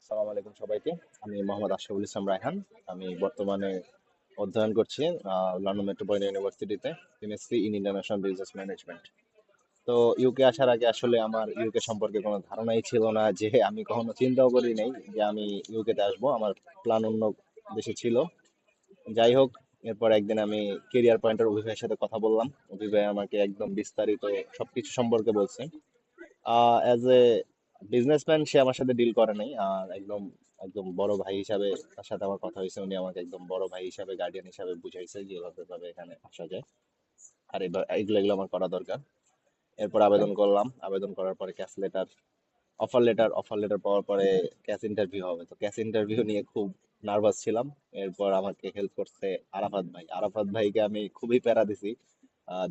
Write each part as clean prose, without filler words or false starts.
সালাম আলাইকুম সবাইকে। আমি মোহাম্মদ আশরাফুল ইসলাম রায়হান। আমি বর্তমানে অধ্যয়ন করছি লন্ডন মেট্রোপলিটন ইউনিভার্সিটিতে MSc in international business management. তো ইউকে আসার আগে আসলে আমার ইউকে সম্পর্কে কোনো ধারণাই ছিল না, যে আমি কখনো চিন্তাও করি নাই যে আমি ইউকেতে আসবো। আমার প্ল্যান অন্য দেশে ছিল। যাই হোক, এরপর একদিন আমি কেরিয়ার পয়েন্টের অভি ভাইয়ের সাথে কথা বললাম। অভি ভাই আমাকে একদম বিস্তারিত সবকিছু সম্পর্কে বলছে। অ্যাজ এ বিজনেসম্যান সে আমার সাথে ডিল করে নাই, আর একদম একদম বড় ভাই হিসাবে তার সাথে আমার কথা হয়েছে। উনি আমাকে একদম বড় ভাই হিসাবে, গার্ডিয়ান হিসাবে বুঝাইছে যে এভাবে এভাবে এখানে আসা যায়, আর এগুলো এগুলো আমার করা দরকার। এরপর আবেদন করলাম। আবেদন করার পরে অফার লেটার পাওয়ার পরে ক্যাশ ইন্টারভিউ হবে। তো ক্যাশ ইন্টারভিউ নিয়ে খুব নার্ভাস ছিলাম। এরপর আমাকে হেল্প করছে আরাফাত ভাই। আরাফাত ভাইকে আমি খুবই প্যারা দিছি।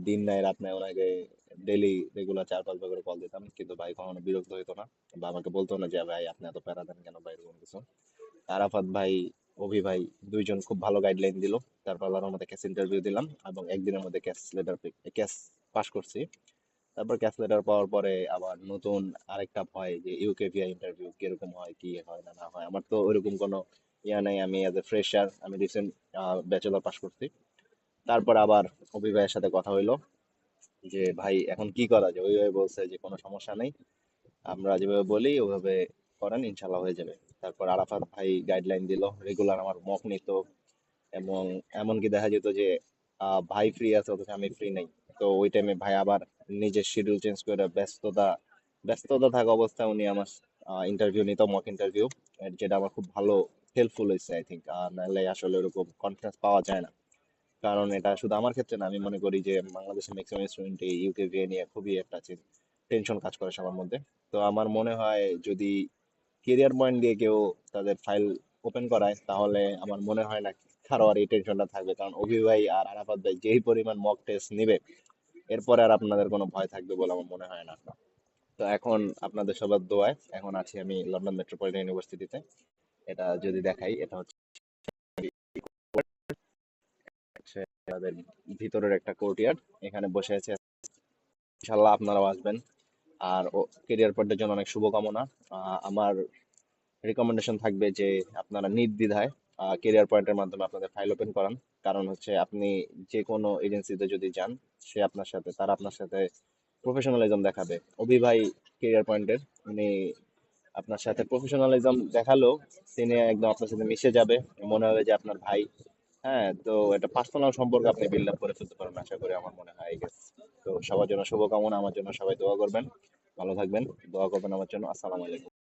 দিন নাই রাত নাই ওনাকে ডেইলি রেগুলার 4-5 বার করে কল দিতাম, কিন্তু ভাই কখনো বিরক্ত হইতো না বা আমাকে বলতো না যে ভাই আপনি এত প্যারা দেন কেন বা এরকম কিছু। আরাফাত ভাই, অভি ভাই দুইজন খুব ভালো গাইডলাইন দিল। তারপর আল্লাহর মধ্যে ক্যাশ ইন্টারভিউ দিলাম এবং একদিনের মধ্যে ক্যাশ পাস করছি। তারপর ক্যাশ লেটার পাওয়ার পরে আবার নতুন আরেকটা ভয়, যে ইউকে ভিআই ইন্টারভিউ কিরকম হয়, কি হয় না না হয়। আমার তো ওইরকম কোনো ইয়া নাই, আমি অ্যাজ এ ফ্রেশার, আমি রিসেন্ট ব্যাচেলর পাস করছি। তারপর আবার অভি ভাইয়ের সাথে কথা হইলো যে ভাই এখন কি করা যায়। ওইভাবে বলছে যে কোনো সমস্যা নেই, আমরা যেভাবে বলি ওইভাবে করেন, ইনশাল্লাহ হয়ে যাবে। তারপর আরাফাত ভাই গাইডলাইন দিল, রেগুলার আমার মক নিত। এবং এমনকি দেখা যেত যে ভাই ফ্রি আছে অথচ আমি ফ্রি নাই। তো ওই টাইমে ভাই আবার নিজের শিডিউল চেঞ্জ করে ব্যস্ততা থাকা অবস্থায় উনি আমার ইন্টারভিউ নিত, মক ইন্টারভিউ, যেটা আমার খুব ভালো হেল্পফুল হয়েছে আই থিঙ্ক। নাহলে আসলে ওরকম কনফিডেন্স পাওয়া যায় না। কারণ এটা শুধু আমার ক্ষেত্রে না, আমি মনে করি যে বাংলাদেশের ম্যাক্সিমাম স্টুডেন্ট এই ইউকে ভিএ নিয়ে খুবই একটা টেনশন কাজ করে সবার মধ্যে। তো আমার মনে হয় যদি কেরিয়ার পয়েন্ট দিয়ে কেউ তাদের ফাইল ওপেন করায়, তাহলে আমার মনে হয় না কারো আর এই টেনশনটা থাকবে। কারণ অভি ভাই আর আরাফাত ভাই যেই পরিমাণ মক টেস্ট নিবে, এরপরে আর আপনাদের কোনো ভয় থাকবে বলে আমার মনে হয় না। তো এখন আপনাদের সবার দোয়ায় এখন আছি আমি লন্ডন মেট্রোপলিটন ইউনিভার্সিটিতে। এটা যদি দেখাই, এটা হচ্ছে তাদের ভিতরের একটা কোর্টইয়ার্ড। এখানে বসে আছে। ইনশাল্লাহ আপনারাও আসবেন। আর কেরিয়ার পয়েন্টের জন্য অনেক শুভকামনা। আমার রেকমেন্ডেশন থাকবে যে আপনারা নির্দ্বিধায় কেরিয়ার পয়েন্টের মাধ্যমে আপনাদের ফাইল ওপেন করান। কারণ হচ্ছে আপনি যে কোনো এজেন্সিতে যদি যান, তারা আপনার সাথে প্রফেশনালিজম দেখাবে। অভি ভাই কেরিয়ার পয়েন্টের, উনি আপনার সাথে প্রফেশনালিজম দেখালেও তিনি একদম আপনার সাথে মিশে যাবে, মনে হবে যে আপনার ভাই। হ্যাঁ, তো একটা পার্সোনাল সম্পর্ক আপনি বিল্ড আপ করে ফেলতে পারবেন আশা করি, আমার মনে হয় I guess। তো সবার জন্য শুভকামনা, আমার জন্য সবাই দোয়া করবেন। ভালো থাকবেন, দোয়া করবেন আমার জন্য। আসসালামু আলাইকুম।